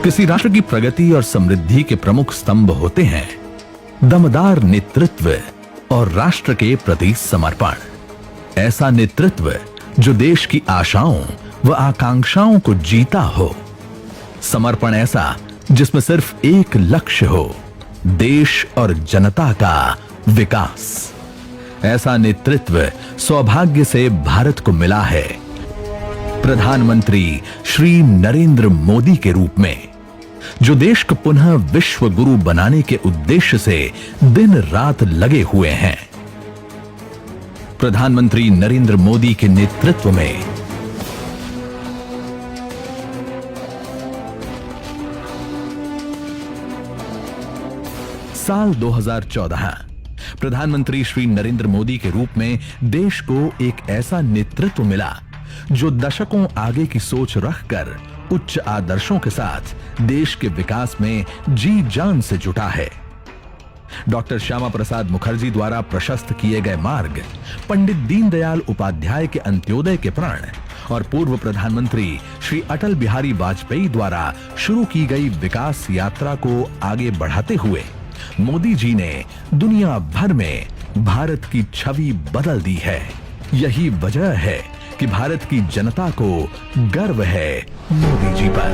किसी राष्ट्र की प्रगति और समृद्धि के प्रमुख स्तंभ होते हैं दमदार नेतृत्व और राष्ट्र के प्रति समर्पण। ऐसा नेतृत्व जो देश की आशाओं व आकांक्षाओं को जीता हो। समर्पण ऐसा जिसमें सिर्फ एक लक्ष्य हो, देश और जनता का विकास। ऐसा नेतृत्व सौभाग्य से भारत को मिला है प्रधानमंत्री श्री नरेंद्र मोदी के रूप में, जो देश को पुनः विश्व गुरु बनाने के उद्देश्य से दिन रात लगे हुए हैं। प्रधानमंत्री नरेंद्र मोदी के नेतृत्व में साल 2014 प्रधानमंत्री श्री नरेंद्र मोदी के रूप में देश को एक ऐसा नेतृत्व मिला जो दशकों आगे की सोच रखकर उच्च आदर्शों के साथ देश के विकास में जी जान से जुटा है। डॉक्टर श्यामा प्रसाद मुखर्जी द्वारा प्रशस्त किए गए मार्ग, पंडित दीनदयाल उपाध्याय के अंत्योदय के प्रण और पूर्व प्रधानमंत्री श्री अटल बिहारी वाजपेयी द्वारा शुरू की गई विकास यात्रा को आगे बढ़ाते हुए मोदी जी ने दुनिया भर में भारत की छवि बदल दी है। यही वजह है कि भारत की जनता को गर्व है मोदी जी पर।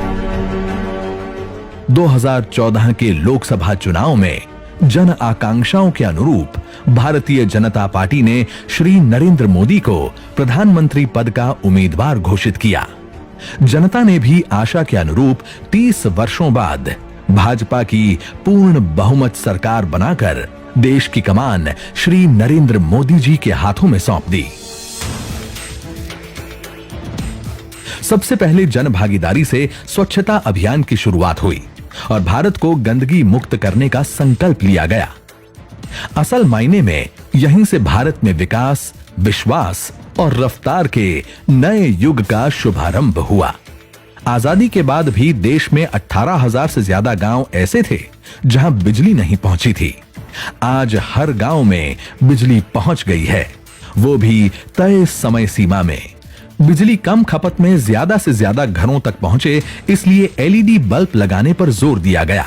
2014 के लोकसभा चुनाव में जन आकांक्षाओं के अनुरूप भारतीय जनता पार्टी ने श्री नरेंद्र मोदी को प्रधानमंत्री पद का उम्मीदवार घोषित किया। जनता ने भी आशा के अनुरूप 30 वर्षों बाद भाजपा की पूर्ण बहुमत सरकार बनाकर देश की कमान श्री नरेंद्र मोदी जी के हाथों में सौंप दी। सबसे पहले जन भागीदारी से स्वच्छता अभियान की शुरुआत हुई और भारत को गंदगी मुक्त करने का संकल्प लिया गया। असल मायने में यहीं से भारत में विकास, विश्वास और रफ्तार के नए युग का शुभारंभ हुआ। आजादी के बाद भी देश में 18,000 से ज्यादा गांव ऐसे थे जहां बिजली नहीं पहुंची थी। आज हर गांव में बिजली पहुंच गई है, वो भी तय समय सीमा में। बिजली कम खपत में ज्यादा से ज्यादा घरों तक पहुंचे, इसलिए एलईडी बल्ब लगाने पर जोर दिया गया।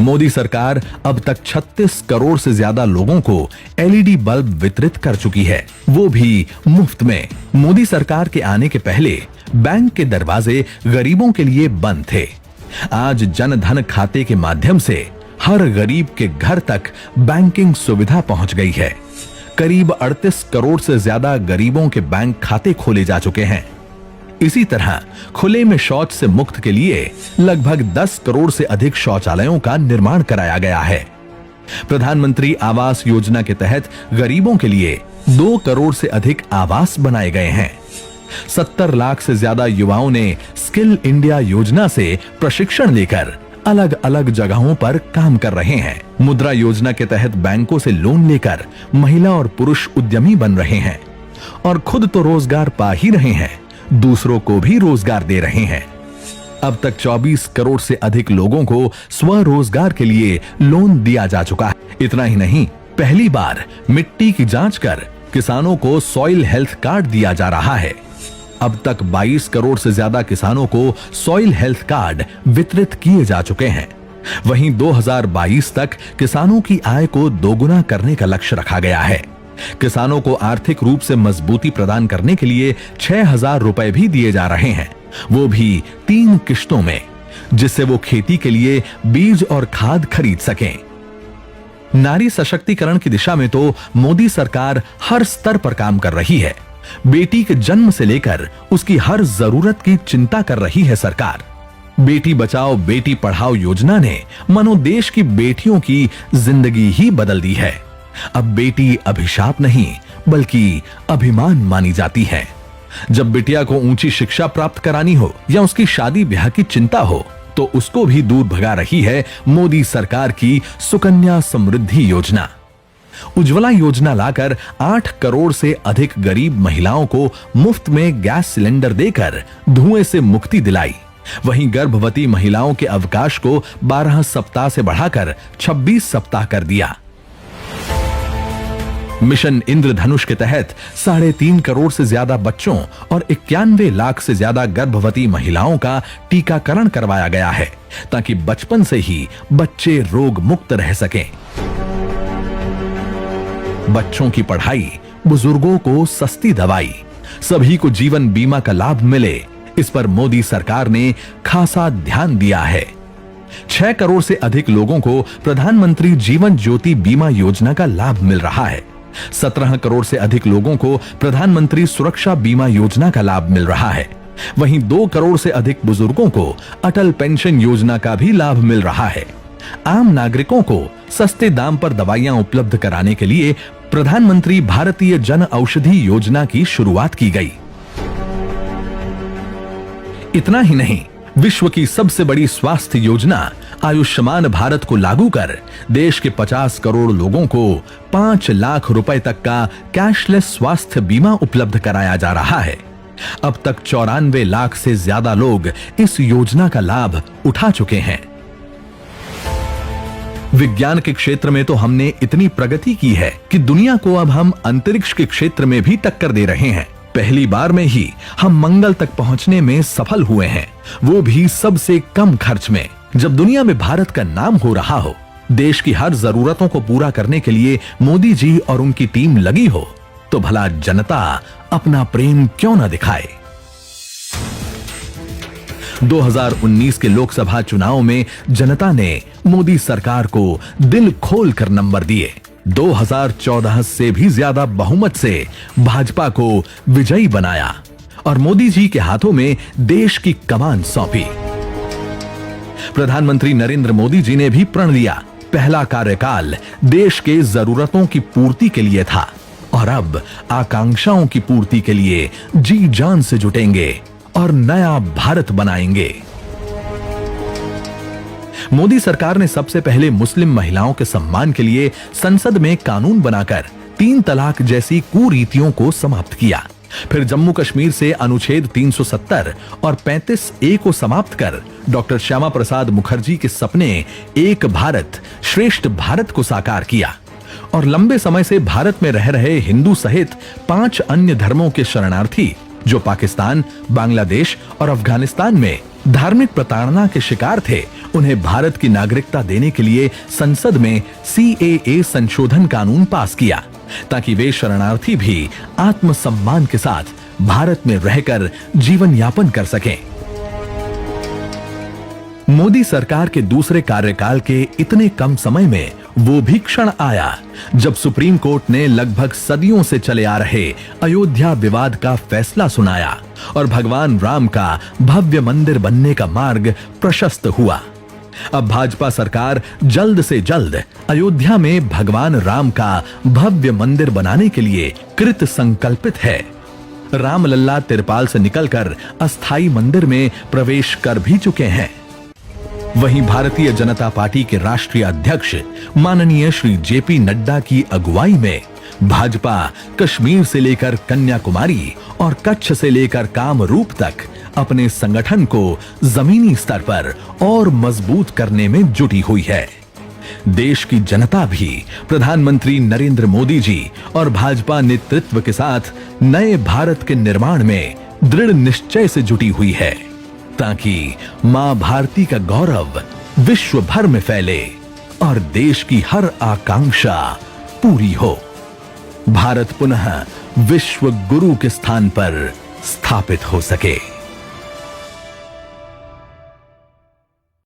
मोदी सरकार अब तक 36 करोड़ से ज्यादा लोगों को एलईडी बल्ब वितरित कर चुकी है, वो भी मुफ्त में। मोदी सरकार के आने के पहले बैंक के दरवाजे गरीबों के लिए बंद थे। आज जन धन खाते के माध्यम से हर गरीब के घर तक बैंकिंग सुविधा पहुंच गई है। करीब 38 करोड़ से ज्यादा गरीबों के बैंक खाते खोले जा चुके हैं। इसी तरह खुले में शौच से मुक्त के लिए लगभग 10 करोड़ से अधिक शौचालयों का निर्माण कराया गया है। प्रधानमंत्री आवास योजना के तहत गरीबों के लिए 2 करोड़ से अधिक आवास बनाए गए हैं। 70 लाख से ज्यादा युवाओं ने स्किल इंडिया योजना से प्रशिक्षण लेकर अलग अलग जगहों पर काम कर रहे हैं। मुद्रा योजना के तहत बैंकों से लोन लेकर महिला और पुरुष उद्यमी बन रहे हैं और खुद तो रोजगार पा ही रहे हैं, दूसरों को भी रोजगार दे रहे हैं। अब तक 24 करोड़ से अधिक लोगों को स्वरोजगार के लिए लोन दिया जा चुका है। इतना ही नहीं, पहली बार मिट्टी की जांच कर किसानों को सॉइल हेल्थ कार्ड दिया जा रहा है। अब तक 22 करोड़ से ज्यादा किसानों को सॉइल हेल्थ कार्ड वितरित किए जा चुके हैं। वहीं 2022 तक किसानों की आय को दोगुना करने का लक्ष्य रखा गया है। किसानों को आर्थिक रूप से मजबूती प्रदान करने के लिए 6,000 रुपए भी दिए जा रहे हैं, वो भी 3 किश्तों में, जिससे वो खेती के लिए बीज और खाद खरीद सकें। नारी सशक्तिकरण की दिशा में तो मोदी सरकार हर स्तर पर काम कर रही है। बेटी के जन्म से लेकर उसकी हर जरूरत की चिंता कर रही है सरकार। बेटी बचाओ बेटी पढ़ाओ योजना ने मानो देश की बेटियों की जिंदगी ही बदल दी है। अब बेटी अभिशाप नहीं बल्कि अभिमान मानी जाती है। जब बिटिया को ऊंची शिक्षा प्राप्त करानी हो या उसकी शादी ब्याह की चिंता हो तो उसको भी दूर भगा रही है मोदी सरकार की सुकन्या समृद्धि योजना। उज्ज्वला योजना लाकर 8 करोड़ से अधिक गरीब महिलाओं को मुफ्त में गैस सिलेंडर देकर धुएं से मुक्ति दिलाई। वहीं गर्भवती महिलाओं के अवकाश को 12 सप्ताह से बढ़ाकर 26 सप्ताह कर दिया। मिशन इंद्रधनुष के तहत 3.5 करोड़ से ज्यादा बच्चों और 91 लाख से ज्यादा गर्भवती महिलाओं का टीकाकरण करवाया गया है, ताकि बचपन से ही बच्चे रोग मुक्त रह सकें। बच्चों की पढ़ाई, बुजुर्गों को सस्ती दवाई, सभी को जीवन बीमा का लाभ मिले, इस पर मोदी सरकार ने खासा ध्यान दिया है। 6 करोड़ से अधिक लोगों को प्रधानमंत्री जीवन ज्योति बीमा योजना का लाभ मिल रहा है। 17 करोड़ से अधिक लोगों को प्रधानमंत्री सुरक्षा बीमा योजना का लाभ मिल रहा है। वहीं 2 करोड़ से अधिक बुजुर्गों को अटल पेंशन योजना का भी लाभ मिल रहा है। आम नागरिकों को सस्ते दाम पर दवाइयां उपलब्ध कराने के लिए प्रधानमंत्री भारतीय जन औषधि योजना की शुरुआत की गई। इतना ही नहीं, विश्व की सबसे बड़ी स्वास्थ्य योजना आयुष्मान भारत को लागू कर देश के 50 करोड़ लोगों को 5 लाख रुपए तक का कैशलेस स्वास्थ्य बीमा उपलब्ध कराया जा रहा है। अब तक 94 लाख से ज्यादा लोग इस योजना का लाभ उठा चुके हैं। विज्ञान के क्षेत्र में तो हमने इतनी प्रगति की है कि दुनिया को अब हम अंतरिक्ष के क्षेत्र में भी टक्कर दे रहे हैं। पहली बार में ही हम मंगल तक पहुंचने में सफल हुए हैं, वो भी सबसे कम खर्च में। जब दुनिया में भारत का नाम हो रहा हो, देश की हर जरूरतों को पूरा करने के लिए मोदी जी और उनकी टीम लगी हो, तो भला जनता अपना प्रेम क्यों न दिखाए। 2019 के लोकसभा चुनाव में जनता ने मोदी सरकार को दिल खोल कर नंबर दिए। 2014 से भी ज्यादा बहुमत से भाजपा को विजयी बनाया और मोदी जी के हाथों में देश की कमान सौंपी। प्रधानमंत्री नरेंद्र मोदी जी ने भी प्रण लिया, पहला कार्यकाल देश के जरूरतों की पूर्ति के लिए था और अब आकांक्षाओं की पूर्ति के लिए जी जान से जुटेंगे और नया भारत बनाएंगे। मोदी सरकार ने सबसे पहले मुस्लिम महिलाओं के सम्मान के लिए संसद में कानून बनाकर 3 तलाक जैसी कुरीतियों को समाप्त किया। फिर जम्मू कश्मीर से अनुच्छेद 370 और 35A को समाप्त कर डॉक्टर श्यामा प्रसाद मुखर्जी के सपने एक भारत श्रेष्ठ भारत को साकार किया और लंबे समय से भारत में रह रहे हिंदू सहित 5 अन्य धर्मों के शरणार्थी जो पाकिस्तान, बांग्लादेश और अफगानिस्तान में धार्मिक प्रताड़ना के शिकार थे, उन्हें भारत की नागरिकता देने के लिए संसद में CAA संशोधन कानून पास किया, ताकि वे शरणार्थी भी आत्मसम्मान के साथ भारत में रहकर जीवन यापन कर सकें। मोदी सरकार के दूसरे कार्यकाल के इतने कम समय में वो भी क्षण आया जब सुप्रीम कोर्ट ने लगभग सदियों से चले आ रहे अयोध्या विवाद का फैसला सुनाया और भगवान राम का भव्य मंदिर बनने का मार्ग प्रशस्त हुआ। अब भाजपा सरकार जल्द से जल्द अयोध्या में भगवान राम का भव्य मंदिर बनाने के लिए कृत संकल्पित है। रामलल्ला तिरपाल से निकलकर अस्थाई मंदिर में प्रवेश कर भी चुके हैं। वहीं भारतीय जनता पार्टी के राष्ट्रीय अध्यक्ष माननीय श्री JP नड्डा की अगुवाई में भाजपा कश्मीर से लेकर कन्याकुमारी और कच्छ से लेकर कामरूप तक अपने संगठन को जमीनी स्तर पर और मजबूत करने में जुटी हुई है। देश की जनता भी प्रधानमंत्री नरेंद्र मोदी जी और भाजपा नेतृत्व के साथ नए भारत के निर्माण में दृढ़ निश्चय से जुटी हुई है, ताकि मां भारती का गौरव विश्व भर में फैले और देश की हर आकांक्षा पूरी हो। भारत पुनः विश्व गुरु के स्थान पर स्थापित हो सके।